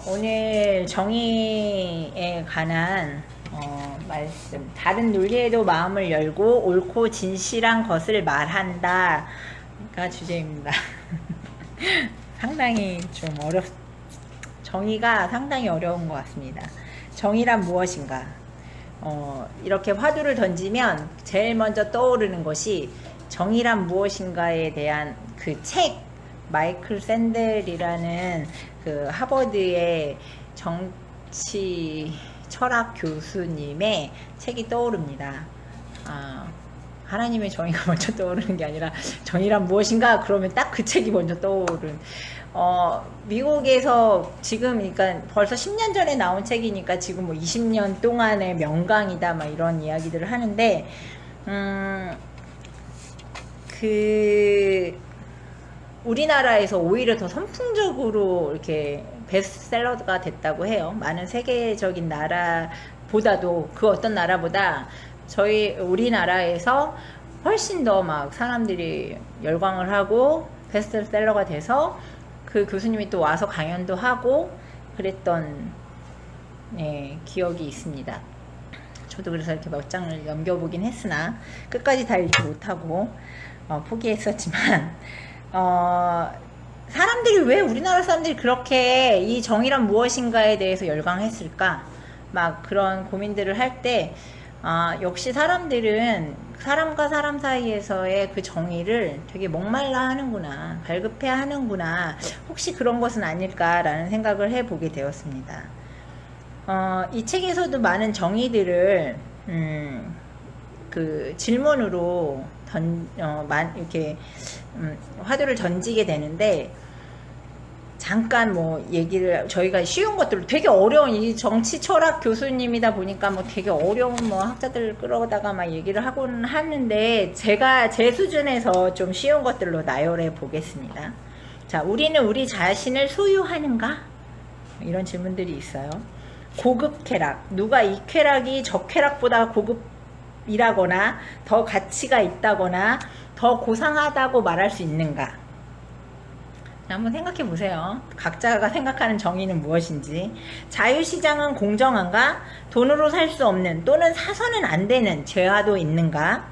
오늘 정의에 관한 말씀. 다른 논리에도 마음을 열고 옳고 진실한 것을 말한다가 주제입니다. 상당히 좀 정의가 상당히 어려운 것 같습니다. 정의란 무엇인가? 이렇게 화두를 던지면 제일 먼저 떠오르는 것이 정의란 무엇인가에 대한 그 책, 마이클 샌델이라는 그 하버드의 정치 철학 교수님의 책이 떠오릅니다. 하나님의 정의가 먼저 떠오르는 게 아니라 정의란 무엇인가 그러면 딱 그 책이 먼저 떠오른. 미국에서 지금 그러니까 벌써 10년 전에 나온 책이니까 지금 뭐 20년 동안의 명강이다 막 이런 이야기들을 하는데 우리나라에서 오히려 더 선풍적으로 이렇게 베스트셀러가 됐다고 해요. 많은 세계적인 나라보다도 그 어떤 나라보다 우리나라에서 훨씬 더 막 사람들이 열광을 하고 베스트셀러가 돼서 그 교수님이 또 와서 강연도 하고 그랬던 기억이 있습니다. 저도 그래서 이렇게 몇 장을 넘겨보긴 했으나 끝까지 다 읽지 못하고 포기했었지만 사람들이 왜 우리나라 사람들이 그렇게 이 정의란 무엇인가에 대해서 열광했을까? 막 그런 고민들을 할 때 역시 사람들은 사람과 사람 사이에서의 그 정의를 되게 목말라 하는구나, 갈급해 하는구나, 혹시 그런 것은 아닐까라는 생각을 해보게 되었습니다. 이 책에서도 많은 정의들을 그 질문으로 이렇게 화두를 던지게 되는데, 잠깐 뭐 얘기를 저희가 쉬운 것들로 되게 어려운 이 정치 철학 교수님이다 보니까 뭐 되게 어려운 뭐 학자들 끌어다가 막 얘기를 하곤 하는데, 제가 제 수준에서 좀 쉬운 것들로 나열해 보겠습니다. 자, 우리는 우리 자신을 소유하는가? 이런 질문들이 있어요. 고급 쾌락, 누가 이 쾌락이 저 쾌락보다 고급이라거나 더 가치가 있다거나 더 고상하다고 말할 수 있는가? 한번 생각해 보세요. 각자가 생각하는 정의는 무엇인지. 자유시장은 공정한가? 돈으로 살 수 없는 또는 사서는 안 되는 죄화도 있는가?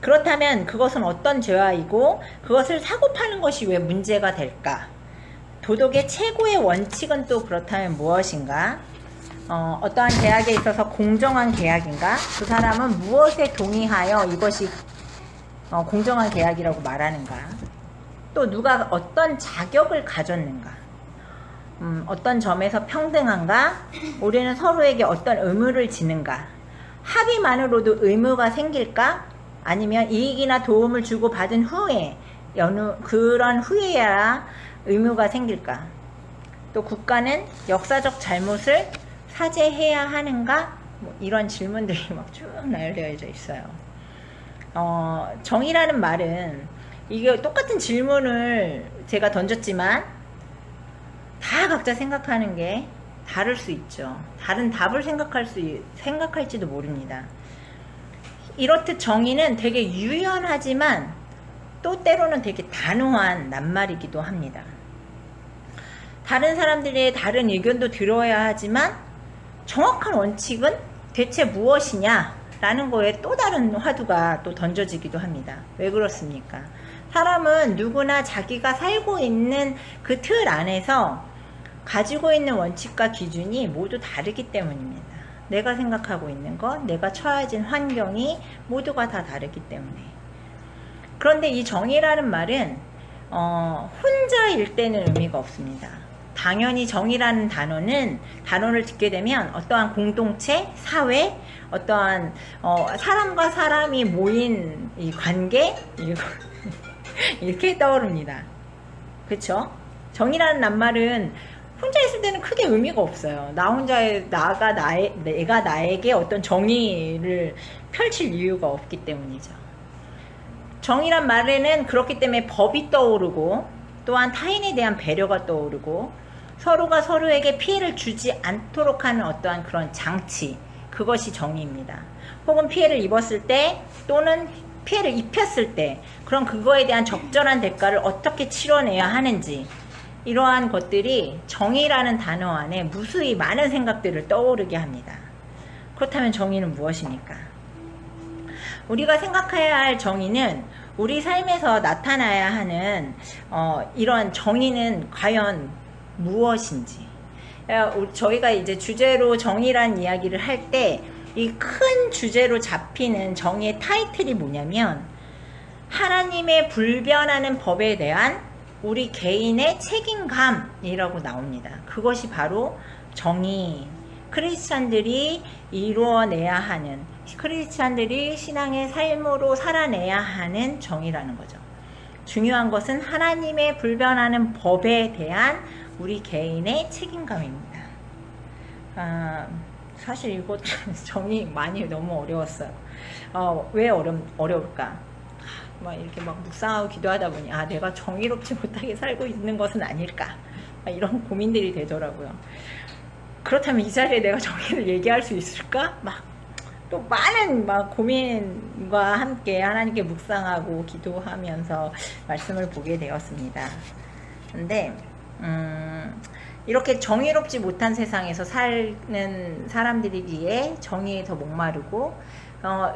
그렇다면 그것은 어떤 죄화이고 그것을 사고 파는 것이 왜 문제가 될까? 도덕의 최고의 원칙은 또 그렇다면 무엇인가? 어떠한 계약에 있어서 공정한 계약인가? 그 사람은 무엇에 동의하여 이것이 공정한 계약이라고 말하는가? 또 누가 어떤 자격을 가졌는가? 어떤 점에서 평등한가? 우리는 서로에게 어떤 의무를 지는가? 합의만으로도 의무가 생길까? 아니면 이익이나 도움을 주고 받은 후에 그런 후에야 의무가 생길까? 또 국가는 역사적 잘못을 사죄해야 하는가? 뭐 이런 질문들이 막 쭉 나열되어져 있어요. 정의라는 말은 이게 똑같은 질문을 제가 던졌지만 다 각자 생각하는 게 다를 수 있죠. 다른 답을 생각할지도 모릅니다. 이렇듯 정의는 되게 유연하지만 또 때로는 되게 단호한 낱말이기도 합니다. 다른 사람들의 다른 의견도 들어야 하지만 정확한 원칙은 대체 무엇이냐? 라는 거에 또 다른 화두가 또 던져지기도 합니다. 왜 그렇습니까? 사람은 누구나 자기가 살고 있는 그 틀 안에서 가지고 있는 원칙과 기준이 모두 다르기 때문입니다. 내가 생각하고 있는 것, 내가 처해진 환경이 모두가 다 다르기 때문에. 그런데 이 정의라는 말은 혼자일 때는 의미가 없습니다. 당연히 정의라는 단어를 듣게 되면 어떠한 공동체, 사회, 어떠한 사람과 사람이 모인 이 관계 이렇게 떠오릅니다. 그쵸? 정의라는 낱말은 혼자 있을 때는 크게 의미가 없어요. 내가 나에게 어떤 정의를 펼칠 이유가 없기 때문이죠. 정의란 말에는 그렇기 때문에 법이 떠오르고, 또한 타인에 대한 배려가 떠오르고, 서로가 서로에게 피해를 주지 않도록 하는 어떠한 그런 장치, 그것이 정의입니다. 혹은 피해를 입었을 때 또는 피해를 입혔을 때 그럼 그거에 대한 적절한 대가를 어떻게 치러내야 하는지, 이러한 것들이 정의라는 단어 안에 무수히 많은 생각들을 떠오르게 합니다. 그렇다면 정의는 무엇입니까? 우리가 생각해야 할 정의는 우리 삶에서 나타나야 하는 이런 정의는 과연 무엇인지, 저희가 이제 주제로 정의란 이야기를 할 때 이 큰 주제로 잡히는 정의의 타이틀이 뭐냐면 하나님의 불변하는 법에 대한 우리 개인의 책임감이라고 나옵니다. 그것이 바로 정의, 크리스찬들이 이루어내야 하는, 크리스찬들이 신앙의 삶으로 살아내야 하는 정의라는 거죠. 중요한 것은 하나님의 불변하는 법에 대한 우리 개인의 책임감입니다. 사실 이거 정의 많이 너무 어려웠어요. 왜 어려울까? 막 이렇게 막 묵상하고 기도하다 보니 내가 정의롭지 못하게 살고 있는 것은 아닐까? 이런 고민들이 되더라고요. 그렇다면 이 자리에 내가 정의를 얘기할 수 있을까? 또 많은 고민과 함께 하나님께 묵상하고 기도하면서 말씀을 보게 되었습니다. 근데 이렇게 정의롭지 못한 세상에서 사는 사람들이기에 정의에 더 목마르고,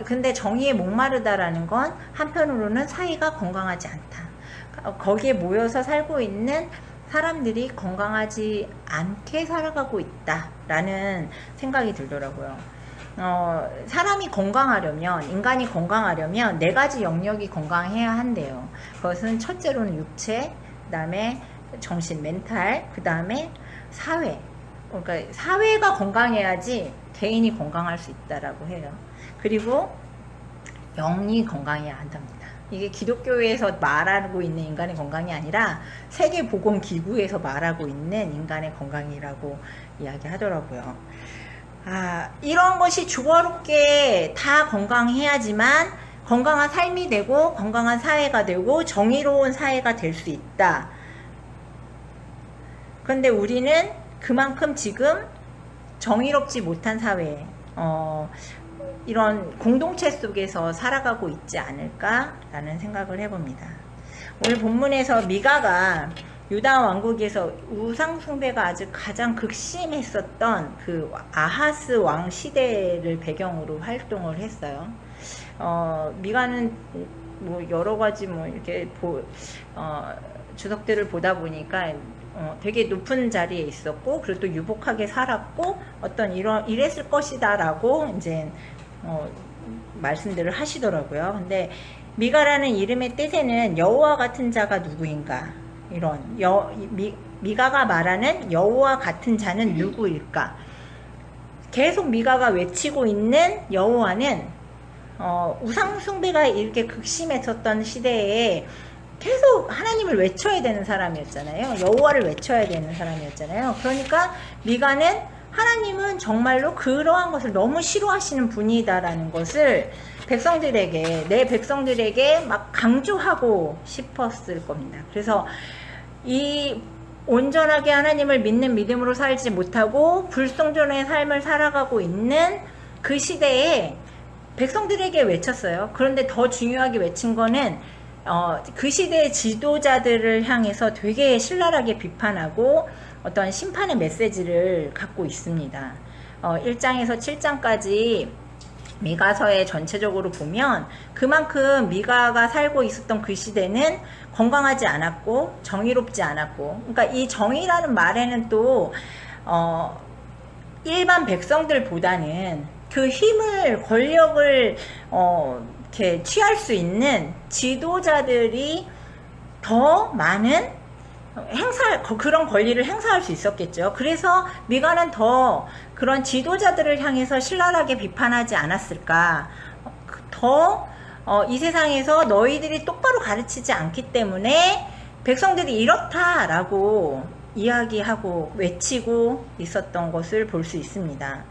근데 정의에 목마르다라는 건 한편으로는 사이가 건강하지 않다. 거기에 모여서 살고 있는 사람들이 건강하지 않게 살아가고 있다라는 생각이 들더라고요. 사람이 건강하려면, 인간이 건강하려면 4가지 영역이 건강해야 한대요. 그것은 첫째로는 육체, 그 다음에 정신, 멘탈, 그 다음에 사회. 그러니까 사회가 건강해야지 개인이 건강할 수 있다라고 해요. 그리고 영이 건강해야 한답니다. 이게 기독교에서 말하고 있는 인간의 건강이 아니라 세계보건기구에서 말하고 있는 인간의 건강이라고 이야기하더라고요. 이런 것이 조화롭게 다 건강해야지만 건강한 삶이 되고 건강한 사회가 되고 정의로운 사회가 될 수 있다. 그런데 우리는 그만큼 지금 정의롭지 못한 사회, 이런 공동체 속에서 살아가고 있지 않을까라는 생각을 해봅니다. 오늘 본문에서 미가가 유다 왕국에서 우상 숭배가 아주 가장 극심했었던 그 아하스 왕 시대를 배경으로 활동을 했어요. 미가는 여러 가지 이렇게 주석들을 보다 보니까 되게 높은 자리에 있었고, 그리고 또 유복하게 살았고, 이랬을 것이다라고 이제 말씀들을 하시더라고요. 근데 미가라는 이름의 뜻에는 여호와 같은 자가 누구인가, 미가가 말하는 여호와 같은 자는 누구일까? 계속 미가가 외치고 있는 여호와는 우상 숭배가 이렇게 극심했었던 시대에 계속 하나님을 외쳐야 되는 사람이었잖아요. 여호와를 외쳐야 되는 사람이었잖아요. 그러니까 미가는 하나님은 정말로 그러한 것을 너무 싫어하시는 분이다라는 것을 내 백성들에게 막 강조하고 싶었을 겁니다. 그래서 이 온전하게 하나님을 믿는 믿음으로 살지 못하고 불순종의 삶을 살아가고 있는 그 시대에 백성들에게 외쳤어요. 그런데 더 중요하게 외친 거는 그 시대의 지도자들을 향해서 되게 신랄하게 비판하고 어떤 심판의 메시지를 갖고 있습니다. 1장에서 7장까지 미가서에 전체적으로 보면 그만큼 미가가 살고 있었던 그 시대는 건강하지 않았고 정의롭지 않았고, 그러니까 이 정의라는 말에는 또 일반 백성들보다는 그 힘을, 권력을 이렇게 취할 수 있는 지도자들이 더 많은 그런 권리를 행사할 수 있었겠죠. 그래서 미가는 더 그런 지도자들을 향해서 신랄하게 비판하지 않았을까. 이 세상에서 너희들이 똑바로 가르치지 않기 때문에 백성들이 이렇다라고 이야기하고 외치고 있었던 것을 볼 수 있습니다.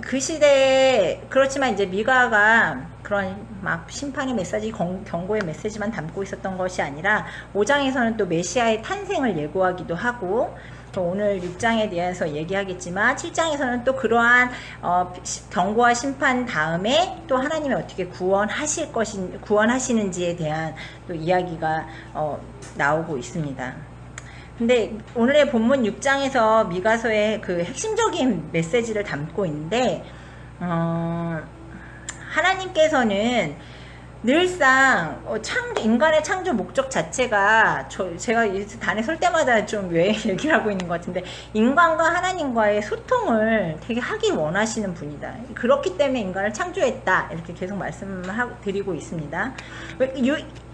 그 시대에, 그렇지만 이제 미가가 그런 심판의 메시지, 경고의 메시지만 담고 있었던 것이 아니라 5장에서는 또 메시아의 탄생을 예고하기도 하고, 또 오늘 6장에 대해서 얘기하겠지만 7장에서는 또 그러한 경고와 심판 다음에 또 하나님이 어떻게 구원하시는지에 대한 또 이야기가 나오고 있습니다. 근데 오늘의 본문 6장에서 미가서의 그 핵심적인 메시지를 담고 있는데, 하나님께서는 늘상 인간의 창조 목적 자체가 제가 단에 설 때마다 좀 왜 얘기를 하고 있는 것 같은데, 인간과 하나님과의 소통을 되게 하기 원하시는 분이다. 그렇기 때문에 인간을 창조했다, 이렇게 계속 말씀드리고 있습니다.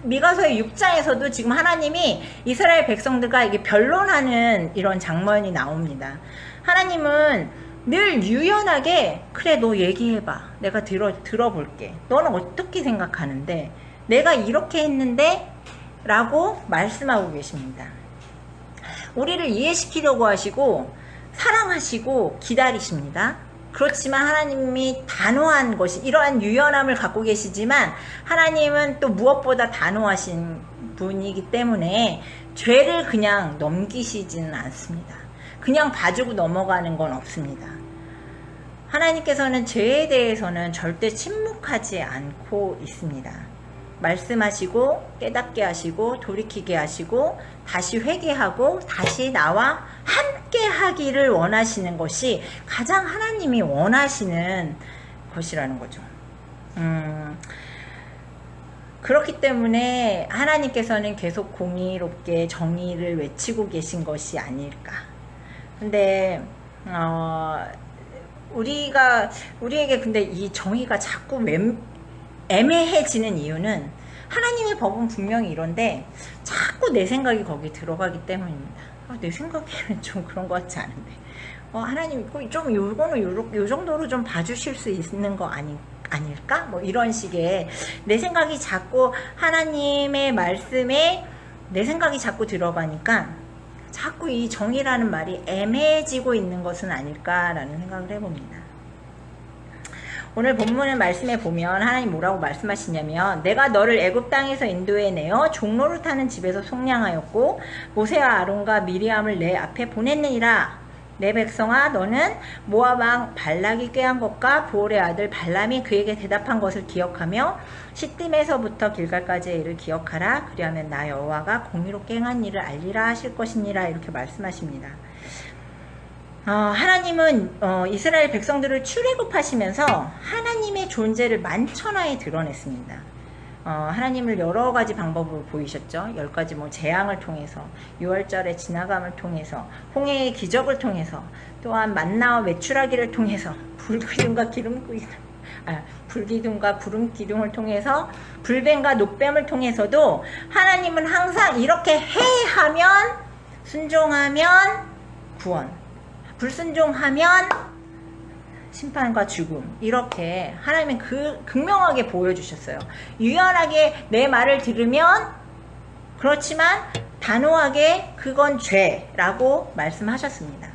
미가서의 6장에서도 지금 하나님이 이스라엘 백성들과 이게 변론하는 이런 장면이 나옵니다. 하나님은 늘 유연하게, 그래 너 얘기해봐, 내가 들어볼게, 너는 어떻게 생각하는데, 내가 이렇게 했는데 라고 말씀하고 계십니다. 우리를 이해시키려고 하시고 사랑하시고 기다리십니다. 그렇지만 하나님이 단호한 것이, 이러한 유연함을 갖고 계시지만 하나님은 또 무엇보다 단호하신 분이기 때문에 죄를 그냥 넘기시지는 않습니다. 그냥 봐주고 넘어가는 건 없습니다. 하나님께서는 죄에 대해서는 절대 침묵하지 않고 있습니다. 말씀하시고 깨닫게 하시고 돌이키게 하시고 다시 회개하고 다시 나와 함께 하기를 원하시는 것이 가장 하나님이 원하시는 것이라는 거죠. 그렇기 때문에 하나님께서는 계속 공의롭게 정의를 외치고 계신 것이 아닐까. 근데 우리에게 근데 이 정의가 자꾸 애매해지는 이유는, 하나님의 법은 분명히 이런데 자꾸 내 생각이 거기 들어가기 때문입니다. 내 생각에는 좀 그런 것 같지 않은데, 하나님 좀 요거는 요 정도로 좀 봐주실 수 있는 거 아닐까? 뭐 이런 식의 내 생각이 자꾸 하나님의 말씀에 내 생각이 자꾸 들어가니까 자꾸 이 정의라는 말이 애매해지고 있는 것은 아닐까라는 생각을 해봅니다. 오늘 본문의 말씀에 보면 하나님 뭐라고 말씀하시냐면, 내가 너를 애굽 땅에서 인도해내어 종로를 타는 집에서 속량하였고 모세와 아론과 미리암을 내 앞에 보냈느니라. 내 백성아, 너는 모압 왕 발락이 꾀한 것과 보올의 아들 발람이 그에게 대답한 것을 기억하며 시딤에서부터 길갈까지의 일을 기억하라. 그리하면 나 여호와가 공의롭게 행한 일을 알리라 하실 것이니라. 이렇게 말씀하십니다. 하나님은 이스라엘 백성들을 출애굽하시면서 하나님의 존재를 만천하에 드러냈습니다. 하나님을 여러 가지 방법으로 보이셨죠. 10가지 재앙을 통해서, 6월절의 지나감을 통해서, 홍해의 기적을 통해서, 또한 만나와 메추라기를 통해서, 불기둥과 구름 기둥을 통해서, 불뱀과 노뱀을 통해서도 하나님은 항상 이렇게 하면 순종하면 구원, 불순종하면 심판과 죽음, 이렇게 하나님은 극명하게 보여주셨어요. 유연하게 내 말을 들으면, 그렇지만 단호하게 그건 죄라고 말씀하셨습니다.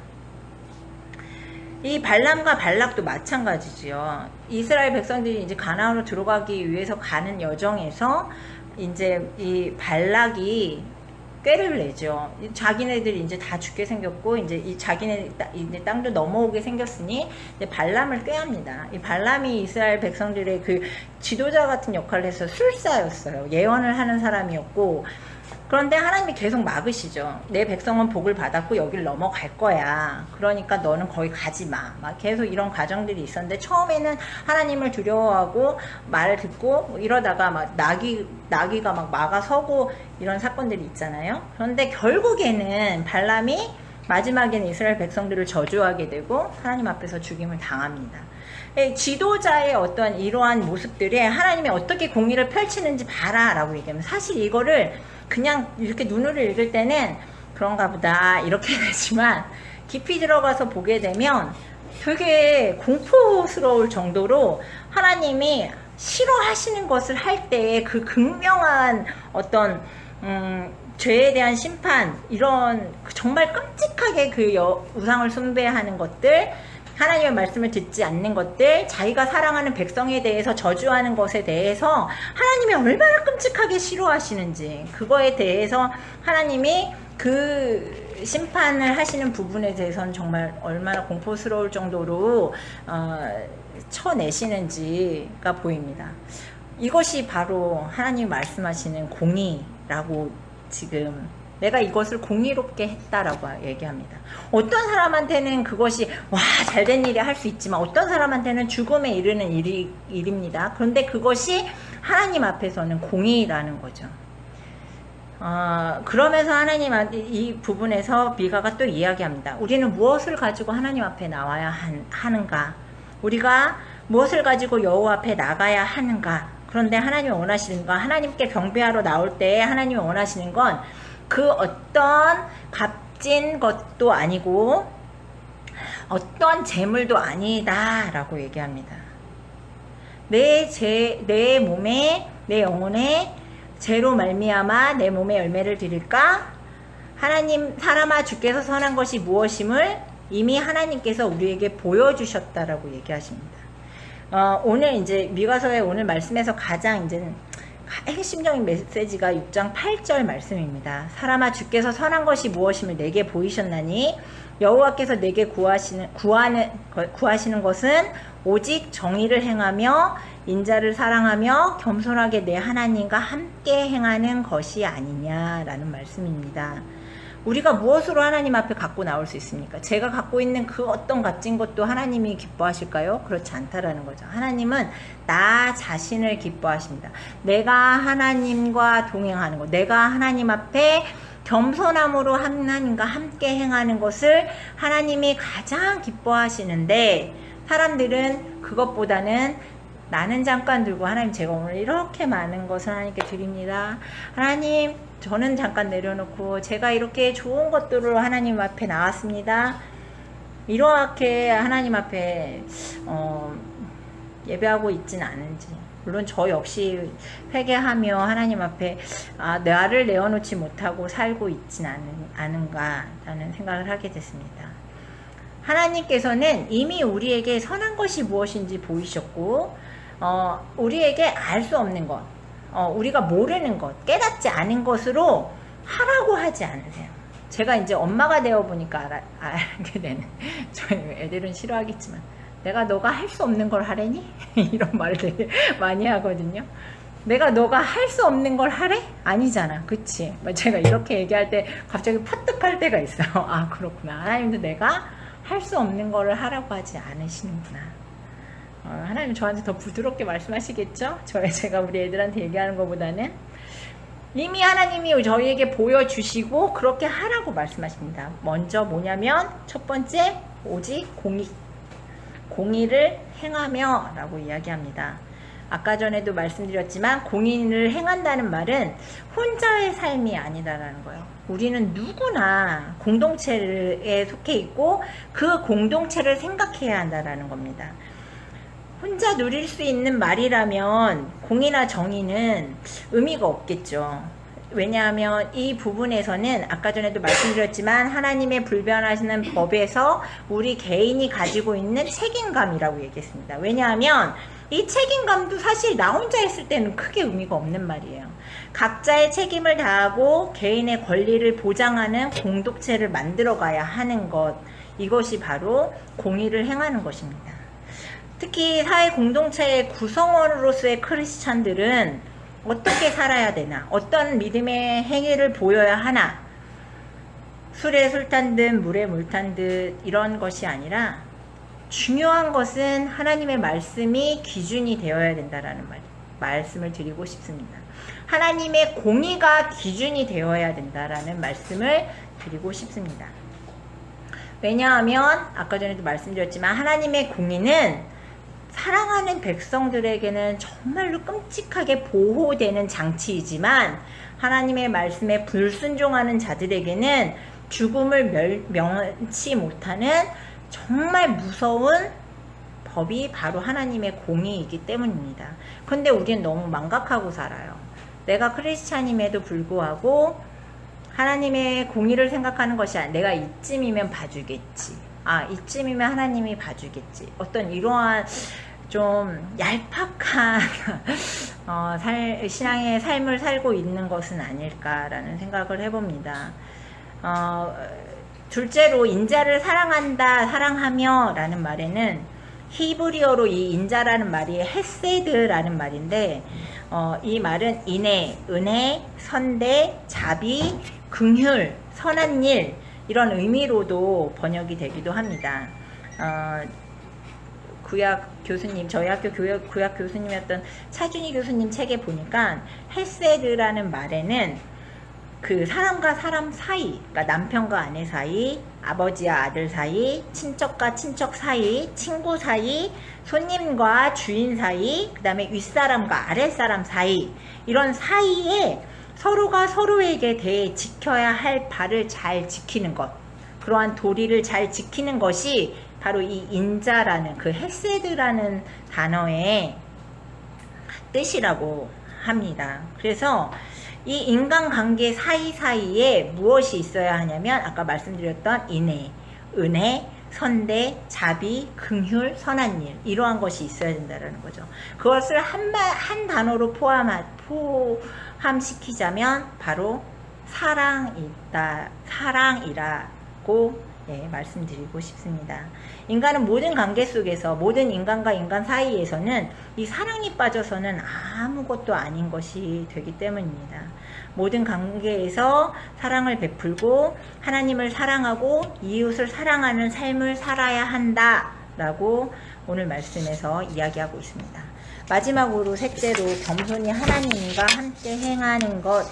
이 발람과 발락도 마찬가지지요. 이스라엘 백성들이 이제 가나안으로 들어가기 위해서 가는 여정에서 이제 이 발락이 꾀를 내죠. 자기네들이 이제 다 죽게 생겼고, 이제 이 자기네 이제 땅도 넘어오게 생겼으니 이제 발람을 꾀합니다. 이 발람이 이스라엘 백성들의 그 지도자 같은 역할을 해서 술사였어요. 예언을 하는 사람이었고, 그런데 하나님이 계속 막으시죠. 내 백성은 복을 받았고 여길 넘어갈 거야. 그러니까 너는 거기 가지 마. 막 계속 이런 과정들이 있었는데, 처음에는 하나님을 두려워하고 말을 듣고 이러다가 막 나귀가 막 막아서고 이런 사건들이 있잖아요. 그런데 결국에는 발람이 마지막에는 이스라엘 백성들을 저주하게 되고 하나님 앞에서 죽임을 당합니다. 지도자의 어떤 이러한 모습들에 하나님이 어떻게 공의를 펼치는지 봐라 라고 얘기하면, 사실 이거를 그냥 이렇게 눈으로 읽을 때는 그런가 보다 이렇게 되지만, 깊이 들어가서 보게 되면 되게 공포스러울 정도로 하나님이 싫어하시는 것을 할 때 그 극명한 어떤 죄에 대한 심판, 이런 정말 끔찍하게 그 우상을 숭배하는 것들, 하나님의 말씀을 듣지 않는 것들, 자기가 사랑하는 백성에 대해서 저주하는 것에 대해서 하나님이 얼마나 끔찍하게 싫어하시는지, 그거에 대해서 하나님이 그 심판을 하시는 부분에 대해서는 정말 얼마나 공포스러울 정도로 쳐내시는지가 보입니다. 이것이 바로 하나님 말씀하시는 공의라고 지금 내가 이것을 공의롭게 했다라고 얘기합니다. 어떤 사람한테는 그것이 와 잘된 일이 할 수 있지만 어떤 사람한테는 죽음에 이르는 일입니다. 그런데 그것이 하나님 앞에서는 공의라는 거죠. 그러면서 하나님 이 부분에서 미가가 또 이야기합니다. 우리는 무엇을 가지고 하나님 앞에 나와야 하는가? 우리가 무엇을 가지고 여호와 앞에 나가야 하는가? 그런데 하나님이 원하시는 건, 하나님께 경배하러 나올 때 하나님이 원하시는 건 그 어떤 값진 것도 아니고 어떤 재물도 아니다 라고 얘기합니다. 내 몸에, 내 영혼에 죄로 말미암아 내 몸에 열매를 드릴까? 하나님, 사람아 주께서 선한 것이 무엇임을 이미 하나님께서 우리에게 보여주셨다라고 얘기하십니다. 오늘 이제 미가서의 오늘 말씀에서 가장 이제 핵심적인 메시지가 6장 8절 말씀입니다. 사람아 주께서 선한 것이 무엇임을 내게 보이셨나니 여호와께서 내게 구하시는 것은 오직 정의를 행하며 인자를 사랑하며 겸손하게 내 하나님과 함께 행하는 것이 아니냐라는 말씀입니다. 우리가 무엇으로 하나님 앞에 갖고 나올 수 있습니까? 제가 갖고 있는 그 어떤 값진 것도 하나님이 기뻐하실까요? 그렇지 않다라는 거죠. 하나님은 나 자신을 기뻐하십니다. 내가 하나님과 동행하는 것, 내가 하나님 앞에 겸손함으로 하나님과 함께 행하는 것을 하나님이 가장 기뻐하시는데, 사람들은 그것보다는 나는 잠깐 들고, 하나님 제가 오늘 이렇게 많은 것을 하나님께 드립니다. 하나님 저는 잠깐 내려놓고 제가 이렇게 좋은 것들로 하나님 앞에 나왔습니다. 이렇게 하나님 앞에 예배하고 있진 않은지, 물론 저 역시 회개하며 하나님 앞에 나를 내어놓지 못하고 살고 있진 않은가 라는 생각을 하게 됐습니다. 하나님께서는 이미 우리에게 선한 것이 무엇인지 보이셨고, 우리에게 알 수 없는 것, 우리가 모르는 것, 깨닫지 않은 것으로 하라고 하지 않으세요. 제가 이제 엄마가 되어 보니까 알게 되는, 저희 애들은 싫어하겠지만, 내가 너가 할 수 없는 걸 하래니? 이런 말을 되게 많이 하거든요. 내가 너가 할 수 없는 걸 하래? 아니잖아. 그치? 제가 이렇게 얘기할 때 갑자기 퍼뜩할 때가 있어요. 아, 그렇구나. 하나님도 내가 할 수 없는 거를 하라고 하지 않으시는구나. 하나님 저한테 더 부드럽게 말씀하시겠죠? 제가 우리 애들한테 얘기하는 것보다는 이미 하나님이 저희에게 보여주시고 그렇게 하라고 말씀하십니다. 먼저 뭐냐면 첫 번째, 오직 공의를 행하며 라고 이야기합니다. 아까 전에도 말씀드렸지만 공의를 행한다는 말은 혼자의 삶이 아니다라는 거예요. 우리는 누구나 공동체에 속해 있고 그 공동체를 생각해야 한다라는 겁니다. 혼자 누릴 수 있는 말이라면 공의나 정의는 의미가 없겠죠. 왜냐하면 이 부분에서는 아까 전에도 말씀드렸지만 하나님의 불변하시는 법에서 우리 개인이 가지고 있는 책임감이라고 얘기했습니다. 왜냐하면 이 책임감도 사실 나 혼자 했을 때는 크게 의미가 없는 말이에요. 각자의 책임을 다하고 개인의 권리를 보장하는 공동체를 만들어가야 하는 것, 이것이 바로 공의를 행하는 것입니다. 특히 사회 공동체의 구성원으로서의 크리스찬들은 어떻게 살아야 되나, 어떤 믿음의 행위를 보여야 하나, 술에 술 탄 듯 물에 물 탄 듯 이런 것이 아니라 중요한 것은 하나님의 말씀이 기준이 되어야 된다라는 말씀을 드리고 싶습니다. 하나님의 공의가 기준이 되어야 된다라는 말씀을 드리고 싶습니다. 왜냐하면 아까 전에도 말씀드렸지만 하나님의 공의는 사랑하는 백성들에게는 정말로 끔찍하게 보호되는 장치이지만 하나님의 말씀에 불순종하는 자들에게는 죽음을 면치 못하는 정말 무서운 법이 바로 하나님의 공의이기 때문입니다. 근데 우리는 너무 망각하고 살아요. 내가 크리스찬임에도 불구하고 하나님의 공의를 생각하는 것이 아니라 내가 이쯤이면 봐주겠지, 이쯤이면 하나님이 봐주겠지, 어떤 이러한 좀 얄팍한 신앙의 삶을 살고 있는 것은 아닐까라는 생각을 해봅니다. 둘째로 인자를 사랑한다, 사랑하며 라는 말에는 히브리어로 이 인자라는 말이 헤세드라는 말인데 이 말은 인애, 은혜, 선대, 자비, 긍휼, 선한 일 이런 의미로도 번역이 되기도 합니다. 구약 교수님, 저희 학교 구약 교수님이었던 차준희 교수님 책에 보니까 헤세드라는 말에는 그 사람과 사람 사이, 그러니까 남편과 아내 사이, 아버지와 아들 사이, 친척과 친척 사이, 친구 사이, 손님과 주인 사이, 그 다음에 윗사람과 아랫사람 사이, 이런 사이에 서로가 서로에게 대해 지켜야 할 바를 잘 지키는 것, 그러한 도리를 잘 지키는 것이 바로 이 인자라는 그 헤세드라는 단어의 뜻이라고 합니다. 그래서 이 인간관계 사이사이에 무엇이 있어야 하냐면 아까 말씀드렸던 인애, 은혜, 선대, 자비, 긍휼, 선한 일 이러한 것이 있어야 된다는 거죠. 그것을 한 단어로 포함시키자면 바로 사랑이라고 말씀드리고 싶습니다. 인간은 모든 관계 속에서 모든 인간과 인간 사이에서는 이 사랑이 빠져서는 아무것도 아닌 것이 되기 때문입니다. 모든 관계에서 사랑을 베풀고 하나님을 사랑하고 이웃을 사랑하는 삶을 살아야 한다라고 오늘 말씀에서 이야기하고 있습니다. 마지막으로 셋째로 겸손히 하나님과 함께 행하는 것,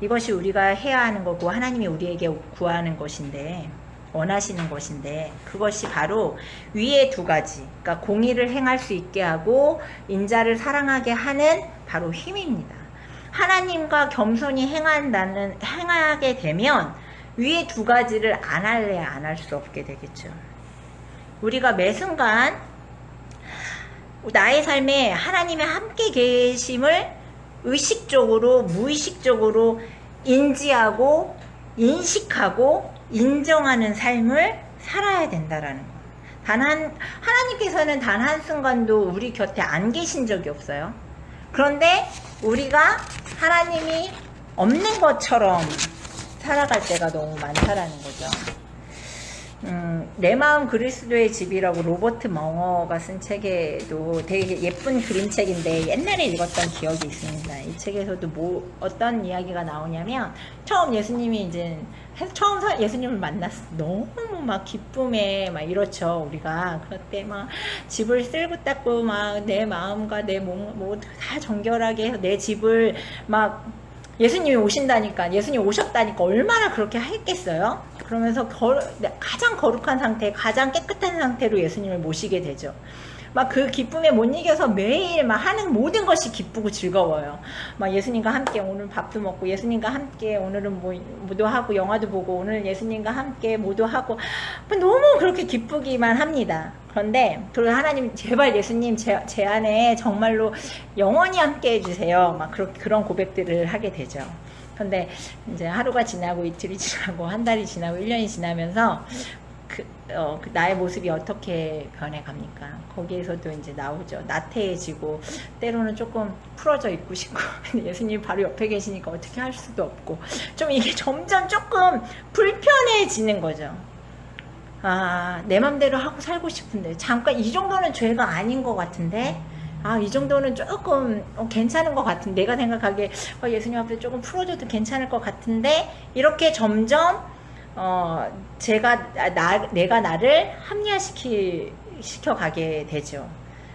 이것이 우리가 해야 하는 거고 하나님이 우리에게 구하는 것인데 원하시는 것인데 그것이 바로 위에 두 가지, 그러니까 공의를 행할 수 있게 하고 인자를 사랑하게 하는 바로 힘입니다. 하나님과 겸손히 행하게 되면 위에 두 가지를 안 할래 안 할 수 없게 되겠죠. 우리가 매 순간 나의 삶에 하나님의 함께 계심을 의식적으로 무의식적으로 인지하고 인식하고 인정하는 삶을 살아야 된다라는 거. 하나님께서는 단 한순간도 우리 곁에 안 계신 적이 없어요. 그런데 우리가 하나님이 없는 것처럼 살아갈 때가 너무 많다라는 거죠. 내 마음 그리스도의 집이라고 로버트 멍어가 쓴 책에도 되게 예쁜 그림책인데 옛날에 읽었던 기억이 있습니다. 이 책에서도 어떤 이야기가 나오냐면 처음 예수님을 만났어. 너무 막 기쁨에 막 이렇죠. 우리가 그때 막 집을 쓸고 닦고 막 내 마음과 내 몸 다 정결하게 해서 내 집을 막 예수님이 오셨다니까 얼마나 그렇게 했겠어요? 그러면서 가장 거룩한 상태, 가장 깨끗한 상태로 예수님을 모시게 되죠. 막 그 기쁨에 못 이겨서 매일 막 하는 모든 것이 기쁘고 즐거워요. 막 예수님과 함께 오늘 밥도 먹고 예수님과 함께 오늘은 뭐도 하고 영화도 보고 오늘 예수님과 함께 뭐도 하고 너무 그렇게 기쁘기만 합니다. 그런데 하나님 제발 예수님 제 안에 정말로 영원히 함께 해주세요. 막 그런 고백들을 하게 되죠. 근데 이제 하루가 지나고 이틀이 지나고 한 달이 지나고 1년이 지나면서 나의 모습이 어떻게 변해갑니까? 거기에서도 이제 나오죠. 나태해지고 때로는 조금 풀어져 있고 싶고 예수님 바로 옆에 계시니까 어떻게 할 수도 없고 좀 이게 점점 조금 불편해지는 거죠. 내 맘대로 하고 살고 싶은데 잠깐 이 정도는 죄가 아닌 것 같은데 이 정도는 조금 괜찮은 것 같은데 내가 생각하기에 예수님 앞에 조금 풀어줘도 괜찮을 것 같은데 이렇게 점점 내가 나를 합리화시켜가게 되죠.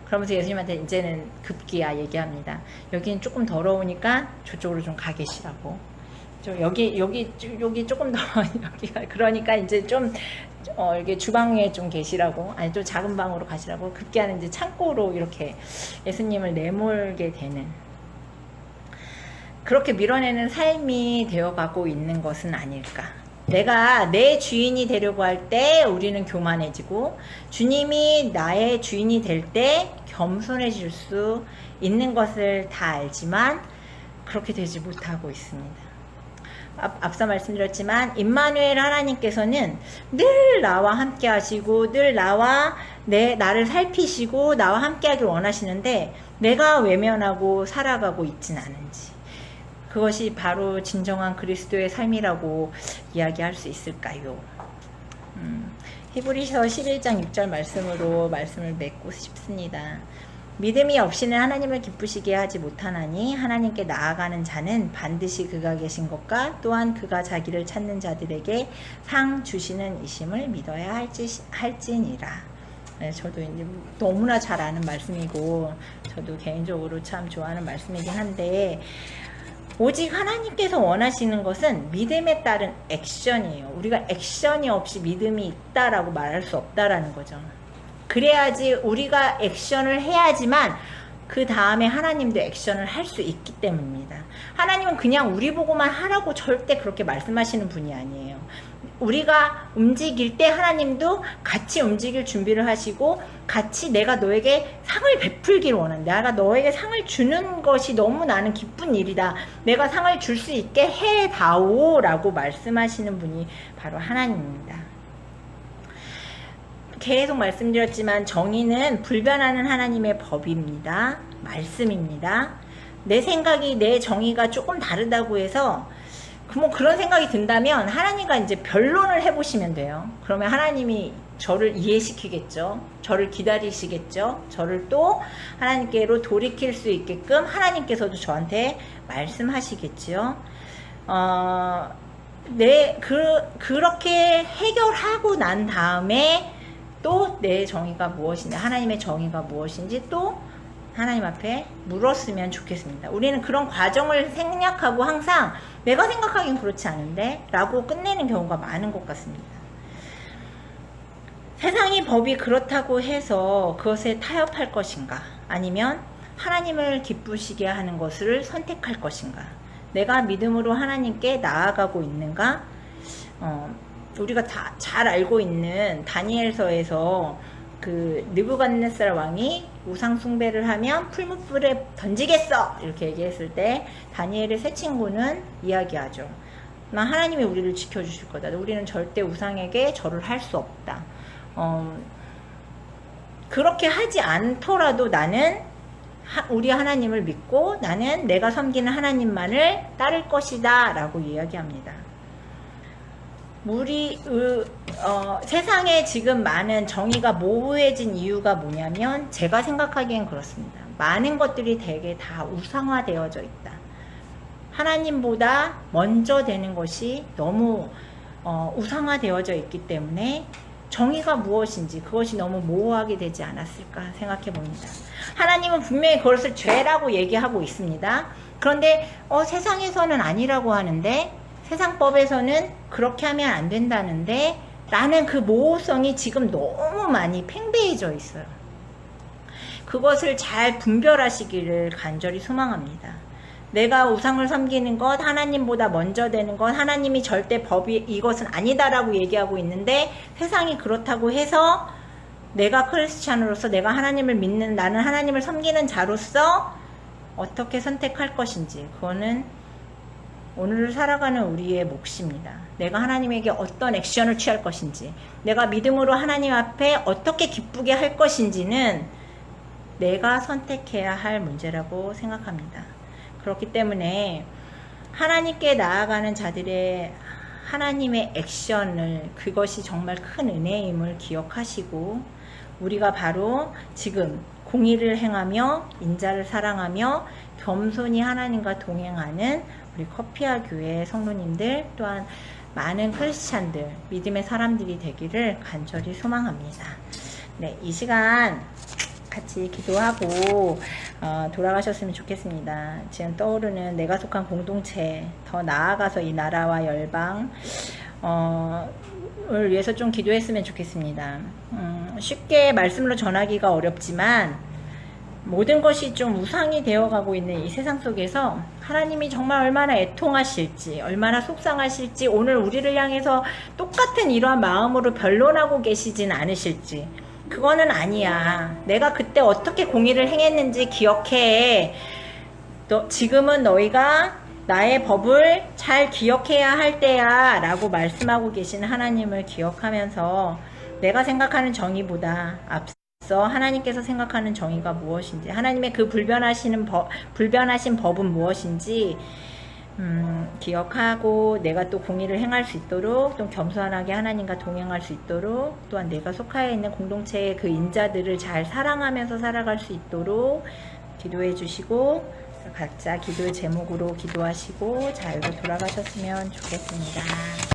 그러면서 예수님한테 이제는 급기야 얘기합니다. 여기는 조금 더러우니까 저쪽으로 좀 가 계시라고. 여기 조금 더 여기가 그러니까 이제 좀 이렇게 주방에 좀 계시라고, 아니 좀 작은 방으로 가시라고. 급기야는 이제 창고로 이렇게 예수님을 내몰게 되는, 그렇게 밀어내는 삶이 되어가고 있는 것은 아닐까. 내가 내 주인이 되려고 할 때 우리는 교만해지고 주님이 나의 주인이 될 때 겸손해질 수 있는 것을 다 알지만 그렇게 되지 못하고 있습니다. 앞서 말씀드렸지만 임마누엘 하나님께서는 늘 나와 함께 하시고 늘 나를 살피시고 나와 함께 하길 원하시는데 내가 외면하고 살아가고 있진 않은지, 그것이 바로 진정한 그리스도의 삶이라고 이야기할 수 있을까요? 히브리서 11장 6절 말씀으로 말씀을 맺고 싶습니다. 믿음이 없이는 하나님을 기쁘시게 하지 못하나니 하나님께 나아가는 자는 반드시 그가 계신 것과 또한 그가 자기를 찾는 자들에게 상 주시는 이심을 믿어야 할지니라. 네, 저도 이제 너무나 잘 아는 말씀이고 저도 개인적으로 참 좋아하는 말씀이긴 한데, 오직 하나님께서 원하시는 것은 믿음에 따른 액션이에요. 우리가 액션이 없이 믿음이 있다라고 말할 수 없다라는 거죠. 그래야지, 우리가 액션을 해야지만 그 다음에 하나님도 액션을 할 수 있기 때문입니다. 하나님은 그냥 우리 보고만 하라고 절대 그렇게 말씀하시는 분이 아니에요. 우리가 움직일 때 하나님도 같이 움직일 준비를 하시고, 같이 내가 너에게 상을 베풀기를 원한다. 내가 너에게 상을 주는 것이 너무 나는 기쁜 일이다. 내가 상을 줄 수 있게 해다오 라고 말씀하시는 분이 바로 하나님입니다. 계속 말씀드렸지만 정의는 불변하는 하나님의 법입니다. 말씀입니다. 내 생각이, 내 정의가 조금 다르다고 해서 뭐 그런 생각이 든다면 하나님과 이제 변론을 해보시면 돼요. 그러면 하나님이 저를 이해시키겠죠. 저를 기다리시겠죠. 저를 또 하나님께로 돌이킬 수 있게끔 하나님께서도 저한테 말씀하시겠죠. 그렇게 해결하고 난 다음에 또 내 정의가 무엇인지, 하나님의 정의가 무엇인지 또 하나님 앞에 물었으면 좋겠습니다. 우리는 그런 과정을 생략하고 항상 내가 생각하기엔 그렇지 않은데 라고 끝내는 경우가 많은 것 같습니다. 세상의 법이 그렇다고 해서 그것에 타협할 것인가, 아니면 하나님을 기쁘시게 하는 것을 선택할 것인가, 내가 믿음으로 하나님께 나아가고 있는가. 우리가 다 잘 알고 있는 다니엘서에서 그 느부갓네살 왕이 우상 숭배를 하면 풀무불에 던지겠어 이렇게 얘기했을 때 다니엘의 세 친구는 이야기하죠. 나 하나님이 우리를 지켜주실 거다. 우리는 절대 우상에게 절을 할 수 없다. 그렇게 하지 않더라도 나는 우리 하나님을 믿고 나는 내가 섬기는 하나님만을 따를 것이다 라고 이야기합니다. 세상에 지금 많은 정의가 모호해진 이유가 뭐냐면, 제가 생각하기엔 그렇습니다. 많은 것들이 되게 다 우상화되어져 있다. 하나님보다 먼저 되는 것이 너무 우상화되어져 있기 때문에 정의가 무엇인지 그것이 너무 모호하게 되지 않았을까 생각해 봅니다. 하나님은 분명히 그것을 죄라고 얘기하고 있습니다. 그런데 세상에서는 아니라고 하는데, 세상법에서는 그렇게 하면 안 된다는데 라는 그 모호성이 지금 너무 많이 팽배해져 있어요. 그것을 잘 분별하시기를 간절히 소망합니다. 내가 우상을 섬기는 것, 하나님보다 먼저 되는 것, 하나님이 절대 법이 이것은 아니다라고 얘기하고 있는데 세상이 그렇다고 해서 내가 크리스찬으로서, 내가 하나님을 믿는, 나는 하나님을 섬기는 자로서 어떻게 선택할 것인지, 그거는 오늘을 살아가는 우리의 몫입니다. 내가 하나님에게 어떤 액션을 취할 것인지, 내가 믿음으로 하나님 앞에 어떻게 기쁘게 할 것인지는 내가 선택해야 할 문제라고 생각합니다. 그렇기 때문에 하나님께 나아가는 자들의 하나님의 액션을, 그것이 정말 큰 은혜임을 기억하시고, 우리가 바로 지금 공의를 행하며 인자를 사랑하며 겸손히 하나님과 동행하는 우리 커피아 교회 성도님들, 또한 많은 크리스찬들, 믿음의 사람들이 되기를 간절히 소망합니다. 네, 이 시간 같이 기도하고 돌아가셨으면 좋겠습니다. 지금 떠오르는 내가 속한 공동체, 더 나아가서 이 나라와 열방을 위해서 좀 기도했으면 좋겠습니다. 쉽게 말씀으로 전하기가 어렵지만 모든 것이 좀 우상이 되어가고 있는 이 세상 속에서 하나님이 정말 얼마나 애통하실지, 얼마나 속상하실지, 오늘 우리를 향해서 똑같은 이러한 마음으로 변론하고 계시진 않으실지, 그거는 아니야. 내가 그때 어떻게 공의를 행했는지 기억해. 지금은 너희가 나의 법을 잘 기억해야 할 때야 라고 말씀하고 계신 하나님을 기억하면서 내가 생각하는 정의보다 앞서 하나님께서 생각하는 정의가 무엇인지, 하나님의 그 불변하신 법은 무엇인지 기억하고 내가 또 공의를 행할 수 있도록, 또 겸손하게 하나님과 동행할 수 있도록, 또한 내가 속하여 있는 공동체의 그 인자들을 잘 사랑하면서 살아갈 수 있도록 기도해 주시고, 각자 기도의 제목으로 기도하시고 자유로 돌아가셨으면 좋겠습니다.